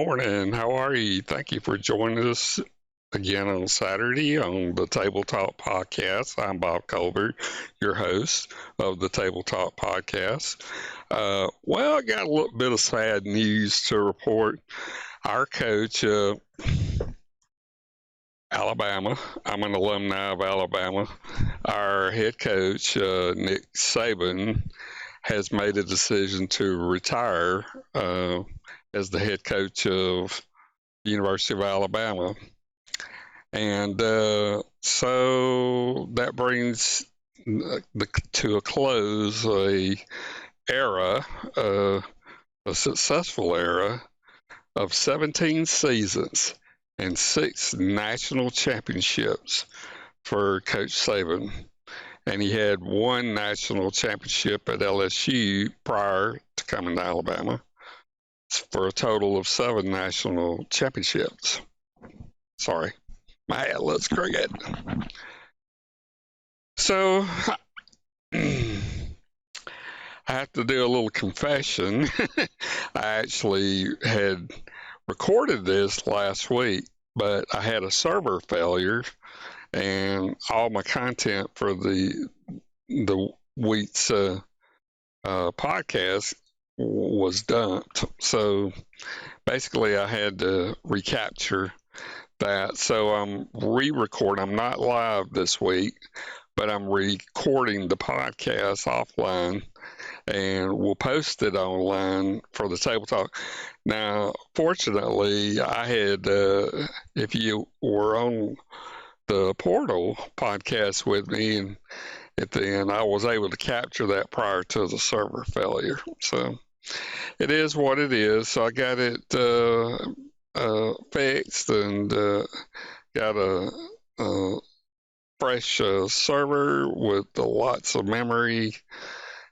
morning. How are you? Thank you for joining us again on Saturday on the Table Talk Podcast. I'm Bob Colbert, your host of the Table Talk Podcast. I got a little bit of sad news to report. Our coach, Alabama, I'm an alumni of Alabama. Our head coach, Nick Saban, has made a decision to retire as the head coach of University of Alabama. And so that brings to a close era, uh, a successful era of 17 seasons and 6 national championships for Coach Saban. And he had 1 national championship at LSU prior to coming to Alabama for a total of 7 national championships. Sorry, my head looks crooked. So I have to do a little confession. I actually had recorded this last week, but I had a server failure, and all my content for the week's podcast was dumped. So basically, I had to recapture that. So I'm re-recording. I'm not live this week, but I'm recording the podcast offline, and we'll post it online for the Table Talk. Now, fortunately, I had, if you were on the Portal podcast with me, and at the end, I was able to capture that prior to the server failure. So it is what it is. So I got it fixed and got a fresh server with lots of memory,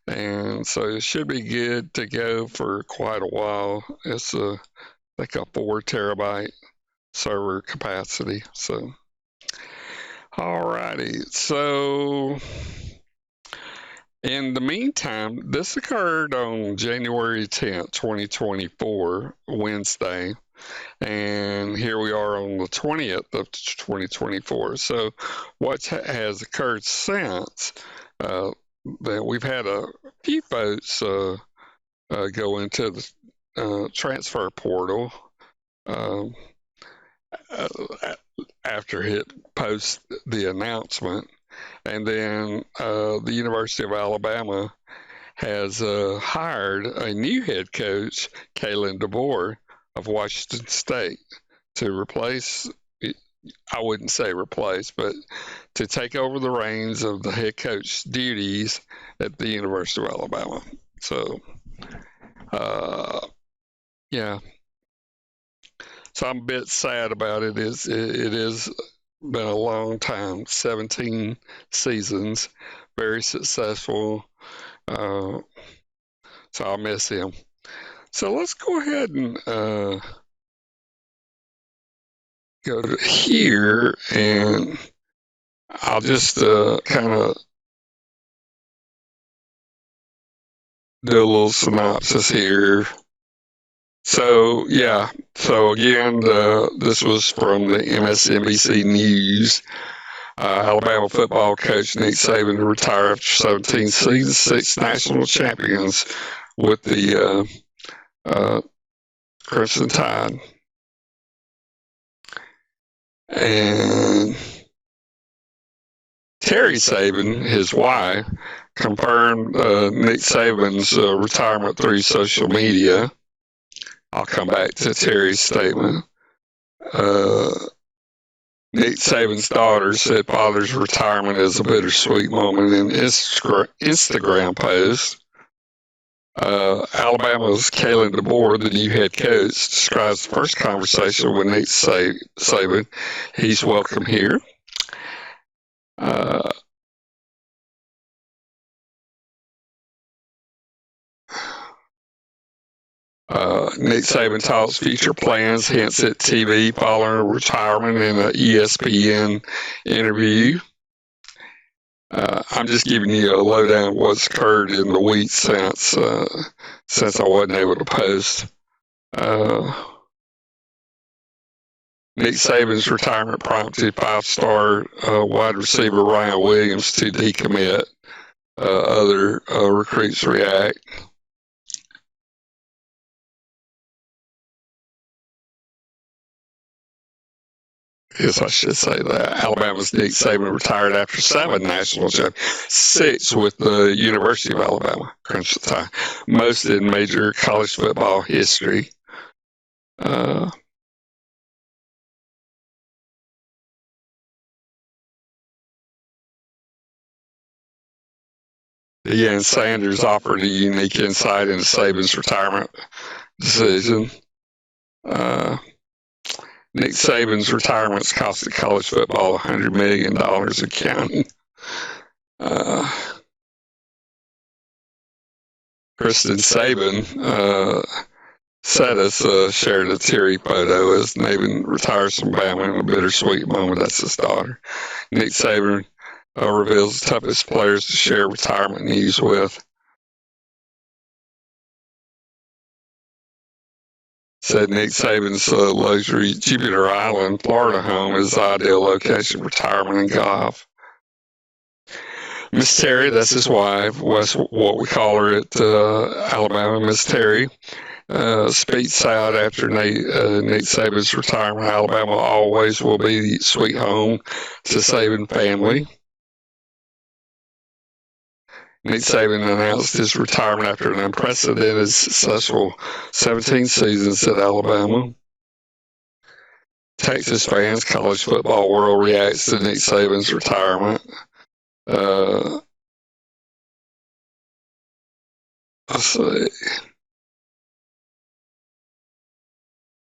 and so it should be good to go for quite a while. It's like a 4 terabyte server capacity. So, alrighty. So, in the meantime, this occurred on January 10th, 2024, Wednesday. And here we are on the 20th of 2024. So, what has occurred since that we've had a few votes go into the transfer portal after it post the announcement, and then the University of Alabama has hired a new head coach, Kalen DeBoer of Washington State, to replace, I wouldn't say replace, but to take over the reins of the head coach duties at the University of Alabama. So, yeah. So I'm a bit sad about it. It is been a long time, 17 seasons, very successful. So I'll miss him. So let's go ahead and go to here, and I'll just kind of do a little synopsis here. So, yeah. So, again, this was from the MSNBC News. Alabama football coach Nick Saban retired after 17 seasons, 6 national champions with the Crimson Tide. And Terry Saban, his wife, confirmed Nick Saban's retirement through social media. I'll come back to Terry's statement. Nick Saban's daughter said father's retirement is a bittersweet moment in Instagram post. Alabama's Kalen DeBoer, the new head coach, describes the first conversation with Nick Saban. He's welcome here. Nick Saban talks future plans, hints at TV following retirement in an ESPN interview. I'm just giving you a lowdown of what's occurred in the week since I wasn't able to post. Nick Saban's retirement prompted five-star wide receiver Ryan Williams to decommit. Other recruits react. Yes, I should say that. Alabama's Nick Saban retired after 7 national championships, 6 with the University of Alabama, crunch the time, most in major college football history. Deion Sanders offered a unique insight into Saban's retirement decision. Nick Saban's retirement's costed college football $100 million and counting. Kristen Saban shared a teary photo as Saban retires from Bama in a bittersweet moment. That's his daughter. Nick Saban reveals the toughest players to share retirement news with. Said Nick Saban's luxury Jupiter Island, Florida home is the ideal location for retirement and golf. Miss Terry, that's his wife, was what we call her at Alabama, Miss Terry, speaks out after Nick Saban's retirement. Alabama always will be the sweet home to Saban family. Nick Saban announced his retirement after an unprecedented successful 17 seasons at Alabama. Texas fans, college football world reacts to Nick Saban's retirement. Let's see.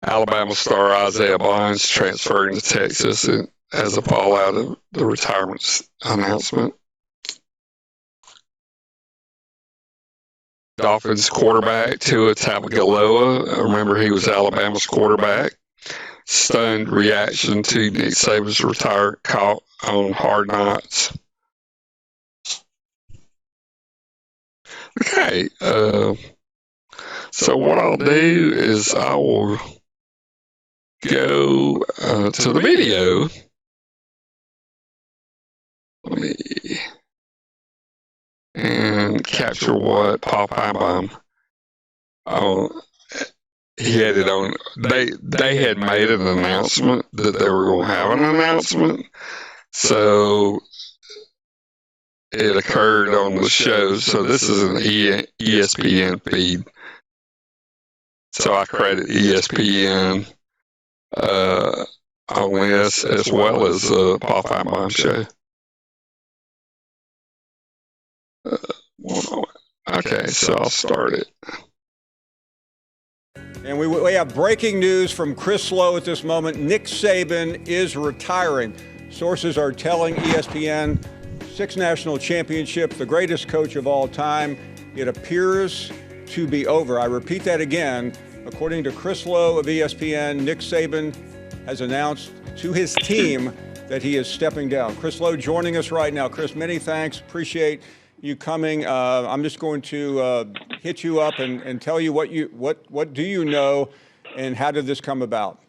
Alabama star Isaiah Bonds transferring to Texas as a fallout of the retirement announcement. Dolphins quarterback Tua Tagovailoa, remember he was Alabama's quarterback, stunned reaction to Nick Saban's retirement caught on Hard Knocks. Okay, so what I'll do is I will go to the video. Let me and capture what Paul Feinbaum he had it on. They had made an announcement that they were going to have an announcement, so it occurred on the show. So this is an ESPN feed. So I credit ESPN on this as well as Paul Feinbaum show. Okay, so I'll start it. And we have breaking news from Chris Lowe at this moment. Nick Saban is retiring. Sources are telling ESPN 6 national championships, the greatest coach of all time. It appears to be over. I repeat that again. According to Chris Lowe of ESPN, Nick Saban has announced to his team that he is stepping down. Chris Lowe joining us right now. Chris, many thanks. Appreciate you coming. I'm just going to hit you up and tell you what do you know and how did this come about?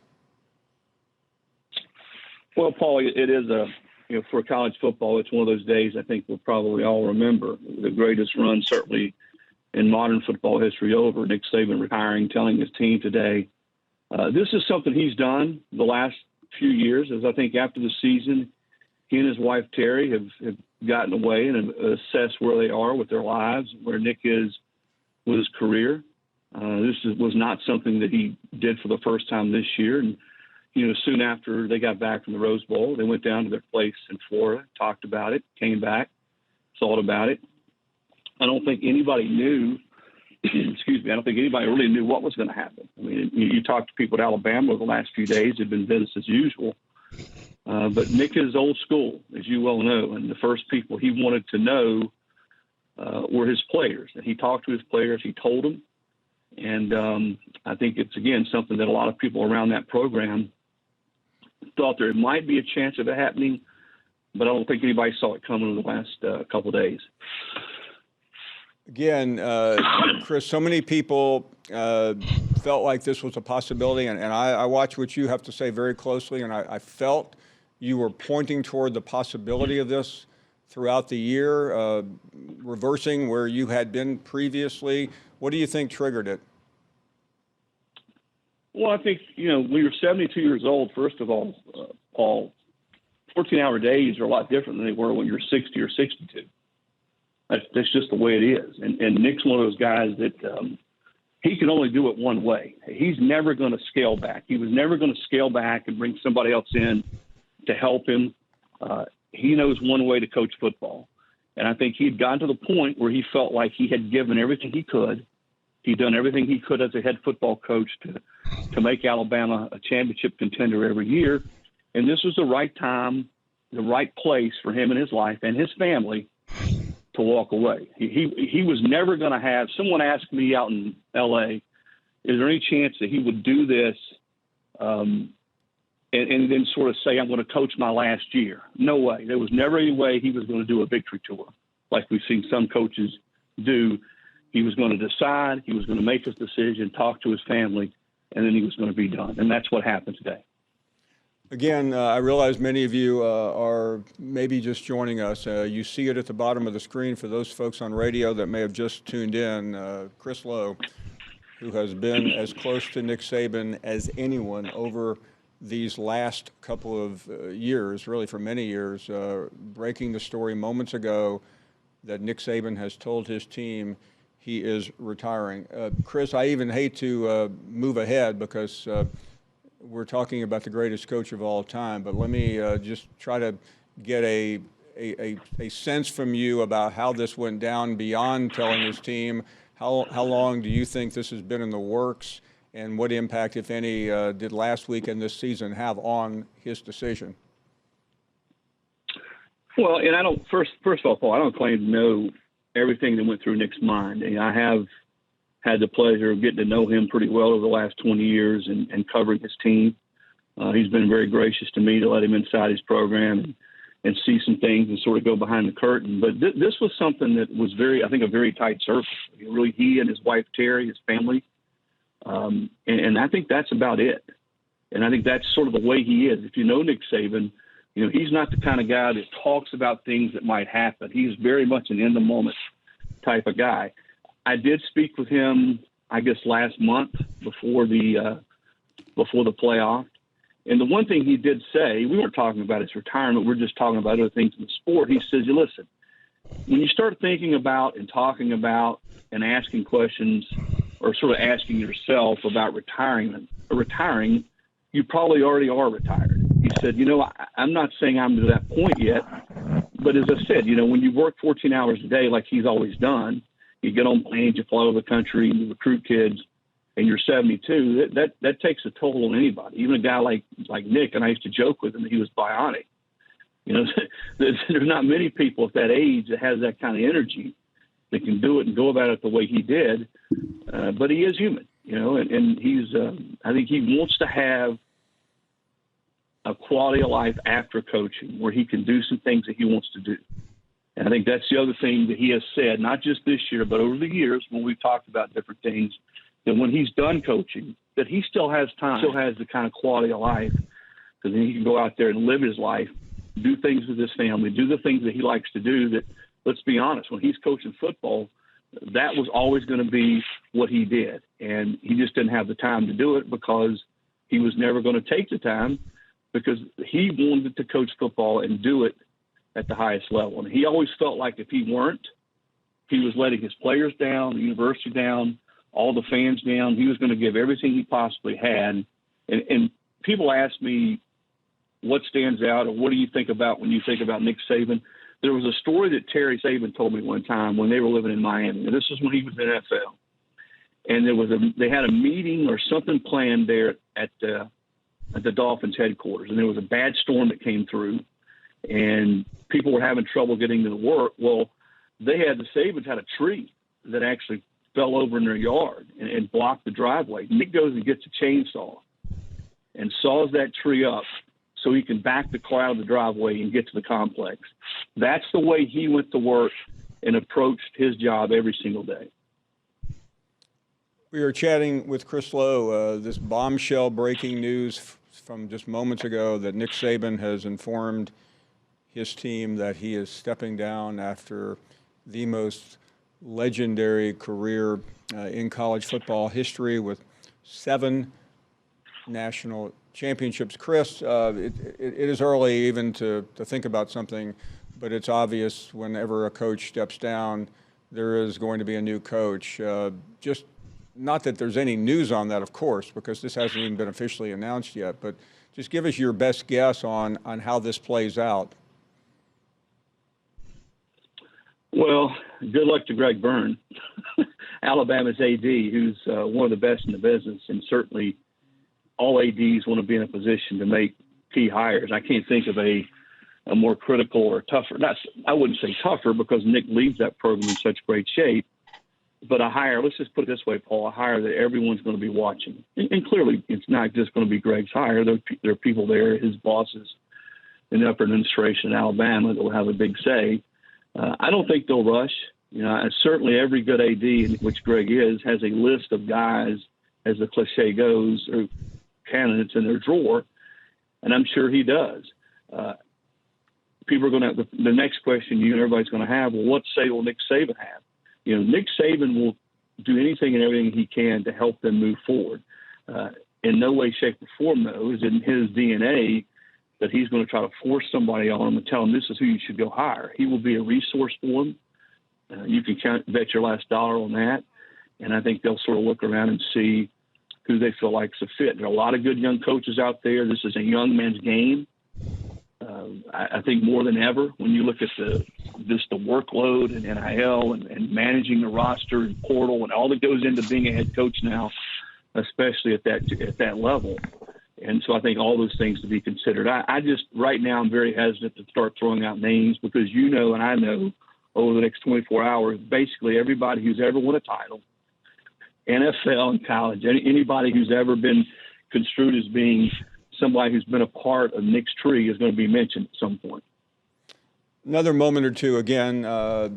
Well, Paul, it is for college football, it's one of those days I think we'll probably all remember. The greatest run certainly in modern football history over. Nick Saban retiring, telling his team today. This is something he's done the last few years, as I think after the season, he and his wife Terry have gotten away and assessed where they are with their lives, where Nick is with his career. This was not something that he did for the first time this year. And, soon after they got back from the Rose Bowl, they went down to their place in Florida, talked about it, came back, thought about it. I don't think anybody knew, excuse me, I don't think anybody really knew what was going to happen. I mean, you talk to people at Alabama the last few days, it's been business as usual. But Nick is old school, as you well know, and the first people he wanted to know were his players. And he talked to his players, he told them. And I think it's, again, something that a lot of people around that program thought there might be a chance of it happening, but I don't think anybody saw it coming in the last couple of days. Again, Chris, so many people felt like this was a possibility, and I watch what you have to say very closely, and I felt you were pointing toward the possibility of this throughout the year, reversing where you had been previously. What do you think triggered it? Well, I think, when you're 72 years old, first of all, Paul, 14-hour days are a lot different than they were when you're 60 or 62. That's just the way it is. And Nick's one of those guys that he can only do it one way. He's never going to scale back. He was never going to scale back and bring somebody else in to help him. He knows one way to coach football. And I think he'd gotten to the point where he felt like he had given everything he could. He'd done everything he could as a head football coach to make Alabama a championship contender every year. And this was the right time, the right place for him in his life and his family to walk away. He was never going to have – someone asked me out in L.A., is there any chance that he would do this and then sort of say, I'm going to coach my last year? No way. There was never any way he was going to do a victory tour like we've seen some coaches do. He was going to decide, he was going to make his decision, talk to his family, and then he was going to be done. And that's what happened today. Again, I realize many of you are maybe just joining us. You see it at the bottom of the screen for those folks on radio that may have just tuned in. Chris Lowe, who has been as close to Nick Saban as anyone over these last couple of years, really for many years, breaking the story moments ago that Nick Saban has told his team he is retiring. Chris, I even hate to move ahead because we're talking about the greatest coach of all time, but let me just try to get a sense from you about how this went down beyond telling his team. How long do you think this has been in the works, and what impact, if any, did last week and this season have on his decision? Well, and I don't, first of all, Paul, I don't claim to know everything that went through Nick's mind. And I have had the pleasure of getting to know him pretty well over the last 20 years and covering his team. He's been very gracious to me to let him inside his program and see some things and sort of go behind the curtain. But this was something that was a very tight circle. Really, he and his wife, Terry, his family. And I think that's about it. And I think that's sort of the way he is. If you know Nick Saban, he's not the kind of guy that talks about things that might happen. He's very much an in-the-moment type of guy. I did speak with him, I guess, last month before the playoff. And the one thing he did say, we weren't talking about his retirement, we're just talking about other things in the sport. He says, listen, when you start thinking about and talking about and asking questions or sort of asking yourself about retiring, you probably already are retired. He said, I'm not saying I'm to that point yet, but as I said, when you work 14 hours a day like he's always done, you get on planes, you fly over the country, you recruit kids, and you're 72, that takes a toll on anybody, even a guy like Nick, and I used to joke with him that he was bionic. There's not many people at that age that has that kind of energy that can do it and go about it the way he did, but he is human, and he's I think he wants to have a quality of life after coaching where he can do some things that he wants to do. And I think that's the other thing that he has said, not just this year, but over the years when we've talked about different things, that when he's done coaching, that he still has time, still has the kind of quality of life, because then he can go out there and live his life, do things with his family, do the things that he likes to do that, let's be honest, when he's coaching football, that was always going to be what he did. And he just didn't have the time to do it because he was never going to take the time, because he wanted to coach football and do it at the highest level. And he always felt like if he weren't, he was letting his players down, the university down, all the fans down. He was going to give everything he possibly had. And people ask me what stands out or what do you think about when you think about Nick Saban. There was a story that Terry Saban told me one time when they were living in Miami. And this is when he was in NFL. And they had a meeting or something planned there at the Dolphins headquarters. And there was a bad storm that came through, and people were having trouble getting to the work. Well, the Sabans had a tree that actually fell over in their yard and blocked the driveway. Nick goes and gets a chainsaw and saws that tree up so he can back the car out of the driveway and get to the complex. That's the way he went to work and approached his job every single day. We are chatting with Chris Lowe. This bombshell breaking news from just moments ago that Nick Saban has informed his team that he is stepping down after the most legendary career in college football history with 7 national championships. Chris, it is early even to think about something, but it's obvious whenever a coach steps down, there is going to be a new coach. Just not that there's any news on that, of course, because this hasn't even been officially announced yet, but just give us your best guess on how this plays out. Well, good luck to Greg Byrne, Alabama's AD, who's one of the best in the business, and certainly all ADs want to be in a position to make key hires. I can't think of a more critical or tougher. I wouldn't say tougher because Nick leads that program in such great shape. But a hire, let's just put it this way, Paul, a hire that everyone's going to be watching. And clearly, it's not just going to be Greg's hire. There are people there, his bosses in the upper administration in Alabama that will have a big say. I don't think they'll rush. Certainly every good AD, which Greg is, has a list of guys, as the cliche goes, or candidates in their drawer, and I'm sure he does. People are going to, the next question you and everybody's going to have, well, what say will Nick Saban have? Nick Saban will do anything and everything he can to help them move forward. In no way, shape, or form, though, is in his DNA that he's going to try to force somebody on them and tell them this is who you should go hire. He will be a resource for them. You can bet your last dollar on that. And I think they'll sort of look around and see who they feel like is a fit. There are a lot of good young coaches out there. This is a young man's game. I think more than ever, when you look at the workload and NIL and managing the roster and portal and all that goes into being a head coach now, especially at that level. And so I think all those things to be considered. I just right now I'm very hesitant to start throwing out names because and I know over the next 24 hours, basically everybody who's ever won a title, NFL and college, anybody who's ever been construed as being somebody who's been a part of Nick's tree is going to be mentioned at some point. Another moment or two again. I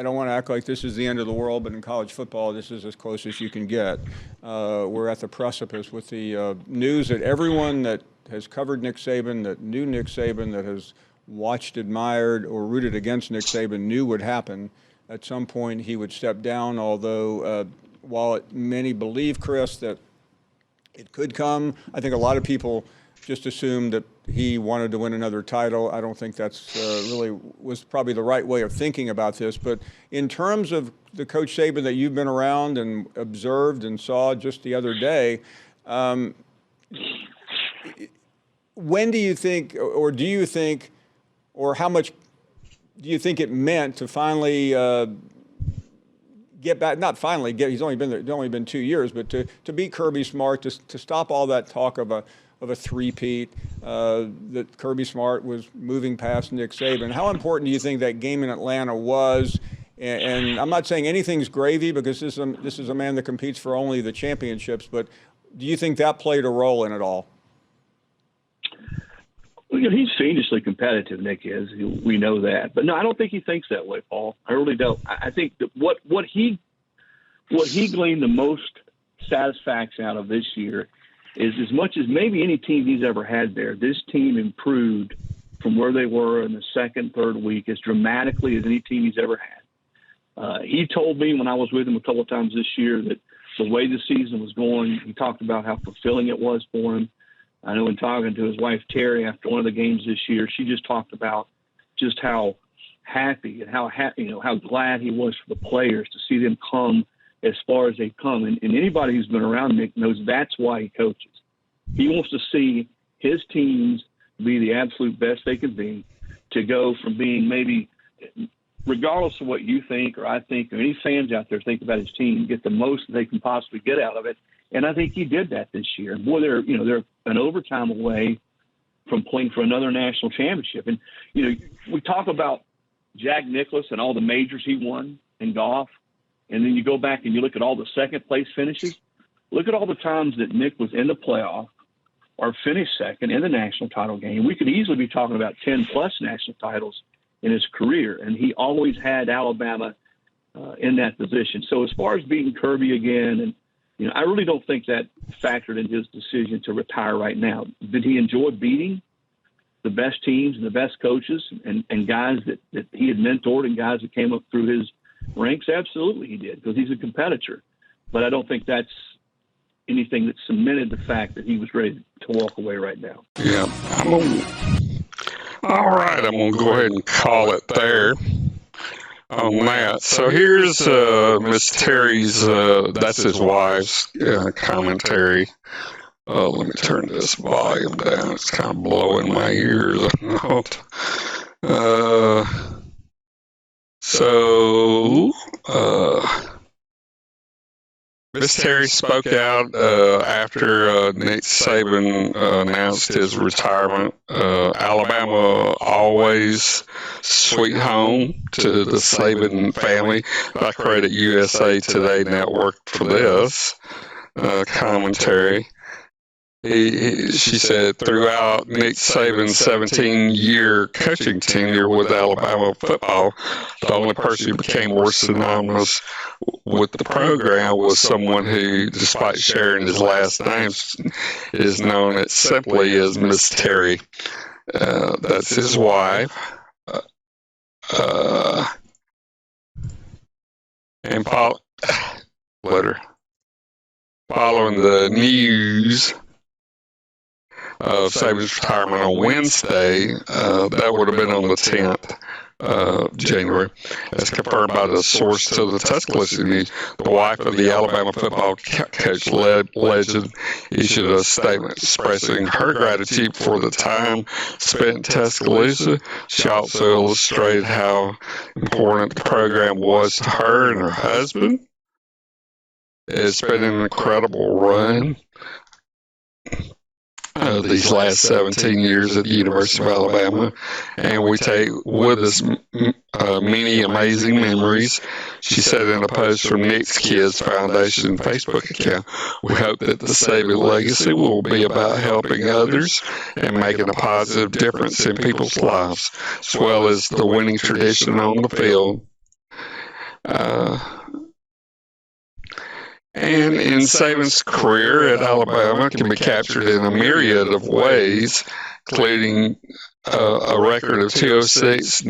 don't want to act like this is the end of the world, but in college football, this is as close as you can get. We're at the precipice with the news that everyone that has covered Nick Saban, that knew Nick Saban, that has watched, admired, or rooted against Nick Saban knew would happen. At some point, he would step down, although while many believe, Chris, that it could come, I think a lot of people just assumed that he wanted to win another title. I don't think that's really was probably the right way of thinking about this. But in terms of the Coach Saban that you've been around and observed and saw just the other day, when do you think, or how much do you think it meant to finally get back? Not finally get. He's only been there. It's only been 2 years, but to beat Kirby Smart, to stop all that talk of a three-peat, that Kirby Smart was moving past Nick Saban. How important do you think that game in Atlanta was? And I'm not saying anything's gravy because this is a man that competes for only the championships, but do you think that played a role in it all? Well, he's fiendishly competitive, Nick is. We know that. But no, I don't think he thinks that way, Paul. I really don't. I think that what he gleaned the most satisfaction out of this year is as much as maybe any team he's ever had there, this team improved from where they were in the second, third week as dramatically as any team he's ever had. He told me when I was with him a couple of times this year that the way the season was going, he talked about how fulfilling it was for him. I know in talking to his wife, Terry, after one of the games this year, she just talked about just how happy and how glad he was for the players to see them come as far as they've come. And anybody who's been around Nick knows that's why he coaches. He wants to see his teams be the absolute best they can be, to go from being maybe, regardless of what you think or I think or any fans out there think about his team, get the most that they can possibly get out of it. And I think he did that this year. Boy, they're an overtime away from playing for another national championship. And, we talk about Jack Nicklaus and all the majors he won in golf. And then you go back and you look at all the second place finishes. Look at all the times that Nick was in the playoff or finished second in the national title game. We could easily be talking about 10 plus national titles in his career. And he always had Alabama in that position. So as far as beating Kirby again, and I really don't think that factored in his decision to retire right now. Did he enjoy beating the best teams and the best coaches and guys that he had mentored and guys that came up through his ranks? Absolutely he did, because he's a competitor. But I don't think that's anything that cemented the fact that he was ready to walk away right now. Yeah. All right, I'm going to go ahead and call it there on that. So here's Miss Terry's, that's his wife's commentary. Let me turn this volume down. It's kind of blowing my ears out. Miss Terry spoke out after Nick Saban announced his retirement. Alabama always sweet home to the Saban family. I credit USA Today Network for this commentary. She said throughout Nick Saban's 17-year coaching tenure with Alabama football, the only person who became more synonymous with the program was someone who, despite sharing his last name, is known as simply as Miss Terry. That's his wife. And following the news of Saban's retirement on Wednesday, that would have been on the 10th of January, as confirmed by the source to the Tuscaloosa News. The wife of the Alabama football coach legend issued a statement expressing her gratitude for the time spent in Tuscaloosa. She also illustrated how important the program was to her and her husband. It's been an incredible run these last 17 years at the University of Alabama, and we take with us many amazing memories. She said in a post from Nick's Kids Foundation Facebook account, "We hope that the Saban legacy will be about helping others and making a positive difference in people's lives, as well as the winning tradition on the field." And in Saban's career at Alabama can be captured in a myriad of ways, including a record of 206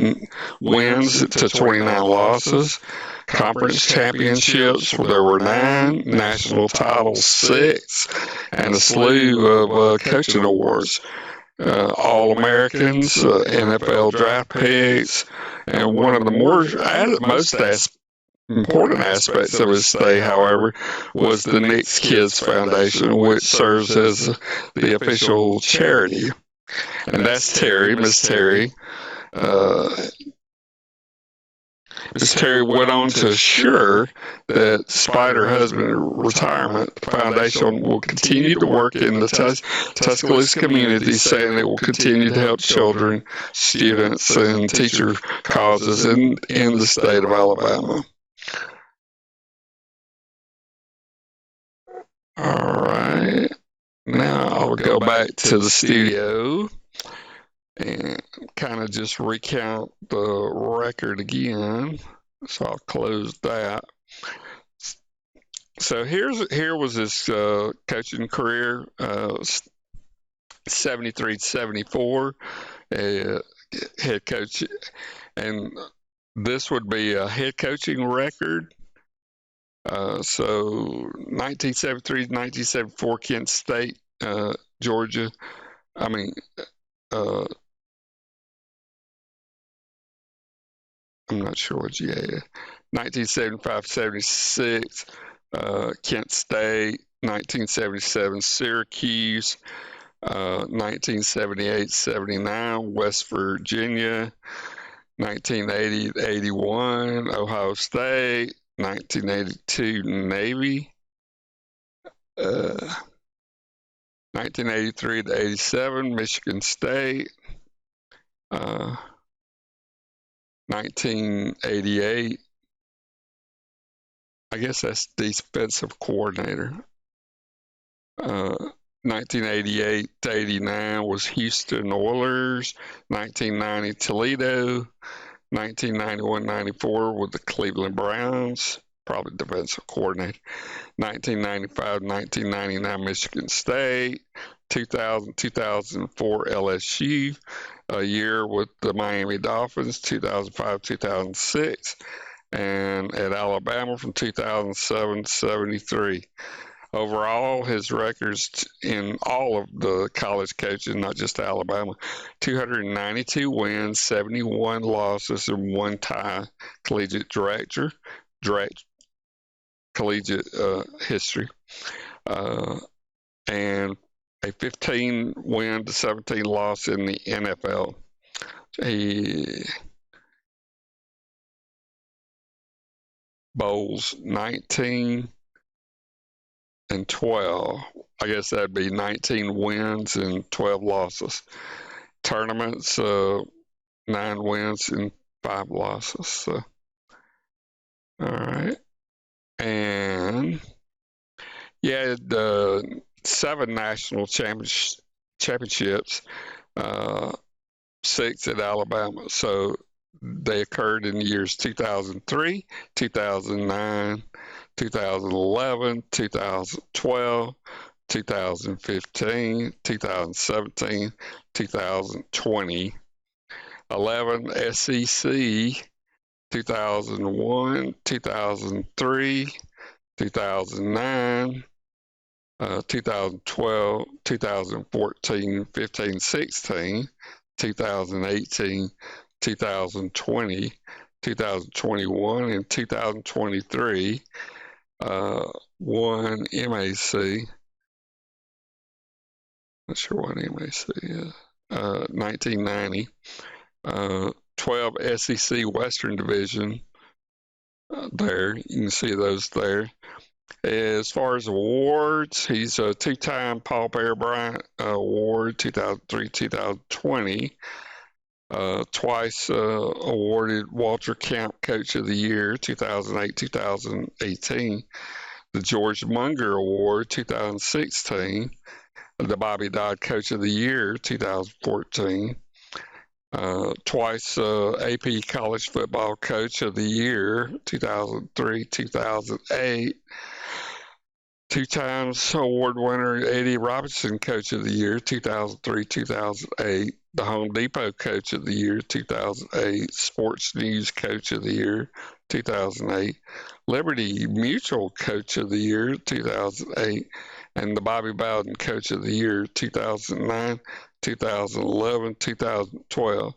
wins to 29 losses, conference championships where there were 9, national titles 6, and a slew of coaching awards. All-Americans, NFL draft picks, and one of the most important aspects of his stay, however, was the Nick's Kids Foundation, which serves as the official charity. And that's Terry, Miss Terry. Miss Terry went on to assure that despite her husband's retirement, the foundation will continue to work in the Tuscaloosa community, saying it will continue to help children, students, and teacher causes in the state of Alabama. All right. Now I'll go back to the studio and kind of just recount the record again. So I'll close that. So here was his coaching career, 73-74, head coach, and this would be a head coaching record. So 1973-1974, Kent State, Georgia. I'm not sure what GA is. 1975-76, Kent State. 1977, Syracuse. 1978-79, West Virginia. 1980-81, Ohio State. 1982, Navy. 1983-87, Michigan State. 1988, I guess that's defensive coordinator. 1988-89 was Houston Oilers. 1990, Toledo. 1991-94 with the Cleveland Browns, probably defensive coordinator. 1995-1999 Michigan State. 2000-2004 LSU, a year with the Miami Dolphins. 2005-2006, and at Alabama from 2007 to 73. Overall, his records in all of the college coaching, not just Alabama: 292 wins, 71 losses, and one tie. Collegiate collegiate history, and a 15 win to 17 loss in the NFL. He bowls 19 and 12. I guess that'd be 19 wins and 12 losses. Tournaments, 9 wins and 5 losses. So, all right. And yeah, the 7 national championships, 6 at Alabama. So they occurred in the years 2003, 2009, 2011, 2012, 2015, 2017, 2020. 11 SEC, 2001, 2003, 2009, 2012, 2014, 15, 16, 2018, 2020, 2021, and 2023. 1 MAC. Not sure what MAC is. 1990. 12 SEC Western Division. There, you can see those there. As far as awards, he's a 2-time Paul Bear Bryant Award, 2003, 2020. Twice awarded Walter Camp Coach of the Year, 2008, 2018. The George Munger Award, 2016. The Bobby Dodd Coach of the Year, 2014. Twice AP College Football Coach of the Year, 2003, 2008. 2 times award winner Eddie Robinson Coach of the Year, 2003, 2008. The Home Depot Coach of the Year, 2008. Sports News Coach of the Year, 2008. Liberty Mutual Coach of the Year, 2008. And the Bobby Bowden Coach of the Year, 2009, 2011, 2012.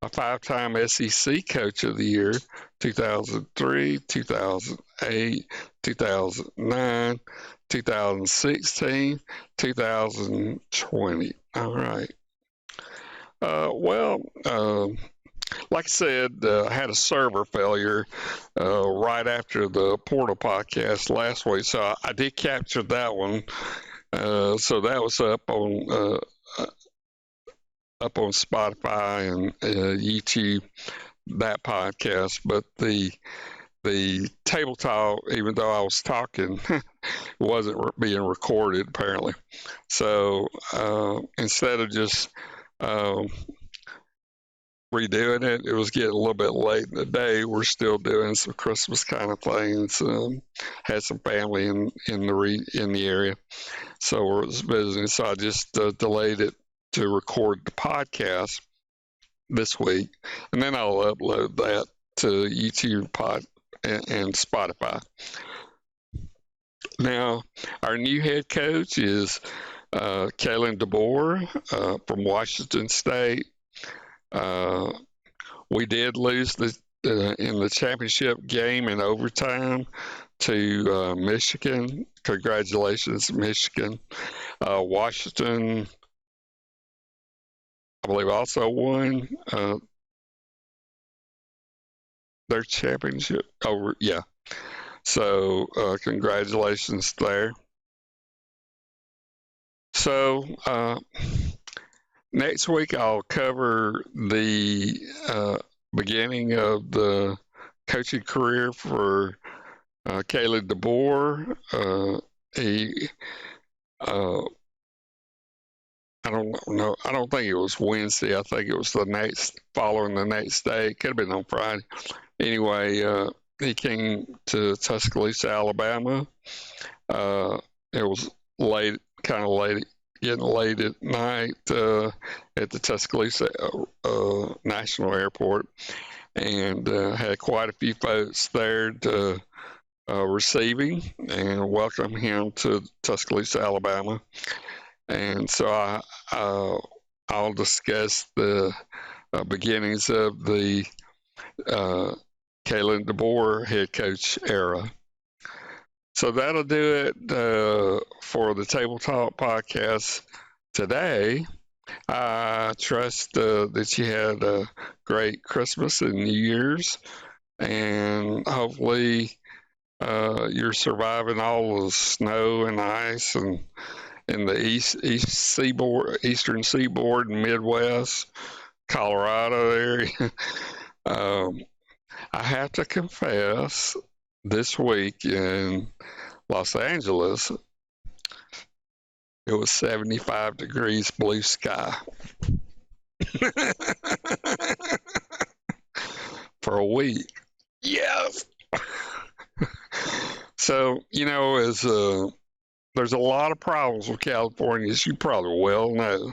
A 5-time SEC Coach of the Year, 2003, 2008, 2009, 2016, 2020. All right. Like I said, I had a server failure right after the Portal podcast last week, so I did capture that one. So that was up on Spotify and YouTube, that podcast. But the table talk, even though I was talking, wasn't being recorded apparently. So instead of just redoing it, it was getting a little bit late in the day. We're still doing some Christmas kind of things. Had some family in the area, so we're visiting. So I just delayed it to record the podcast this week, and then I'll upload that to YouTube and Spotify. Now, our new head coach is Kalen DeBoer from Washington State. We did lose in the championship game in overtime to Michigan. Congratulations, Michigan. Washington, I believe, also won their championship over. Yeah. So congratulations there. So next week I'll cover the beginning of the coaching career for Caleb DeBoer. He I don't know. I don't think it was Wednesday. I think it was the next day. It could have been on Friday. Anyway, he came to Tuscaloosa, Alabama. It was late, kind of late, getting late at night at the Tuscaloosa National Airport, and had quite a few folks there to receive him and welcome him to Tuscaloosa, Alabama. And so I'll discuss the beginnings of the Kalen DeBoer head coach era. So that'll do it for the Table Talk podcast today. I trust that you had a great Christmas and New Year's, and hopefully you're surviving all the snow and ice and in the eastern seaboard and Midwest, Colorado area. I have to confess, this week in Los Angeles, it was 75 degrees, blue sky. For a week. Yes. So, there's a lot of problems with California, as you probably well know.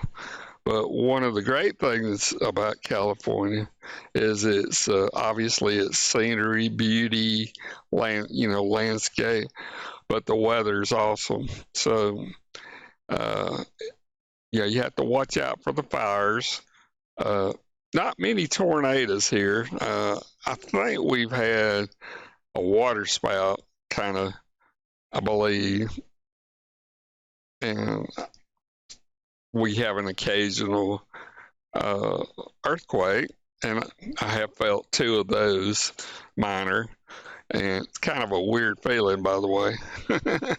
But one of the great things about California is it's obviously its scenery, beauty, landscape, but the weather's awesome. So, you have to watch out for the fires. Not many tornadoes here. I think we've had a water spout, kind of, I believe, and we have an occasional earthquake, and I have felt two of those, minor, and it's kind of a weird feeling, by the way. I'm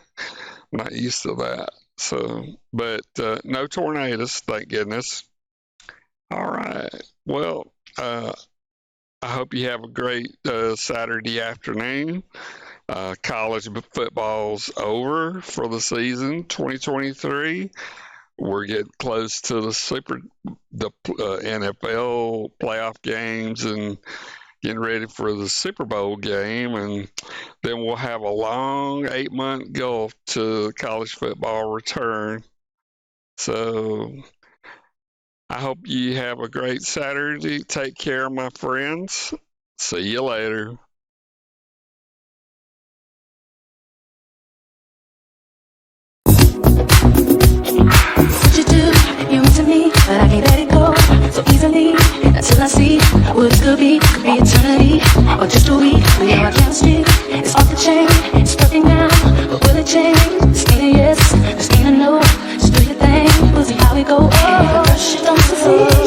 not used to that. So, but no tornadoes, thank goodness. All right. Well, I hope you have a great Saturday afternoon. College football's over for the season 2023. We're getting close to the NFL playoff games and getting ready for the Super Bowl game, and then we'll have a long 8-month gulf to college football return. So I hope you have a great Saturday. Take care, my friends. See you later. What you do, you into me, but I can't let it go so easily. Until I see what it could be eternity or just a week. We know our chemistry is off the chain, it's perfect now, but will it change? Just need a yes, just need a no. Just do your thing, we'll see how we go. Rush, don't succeed.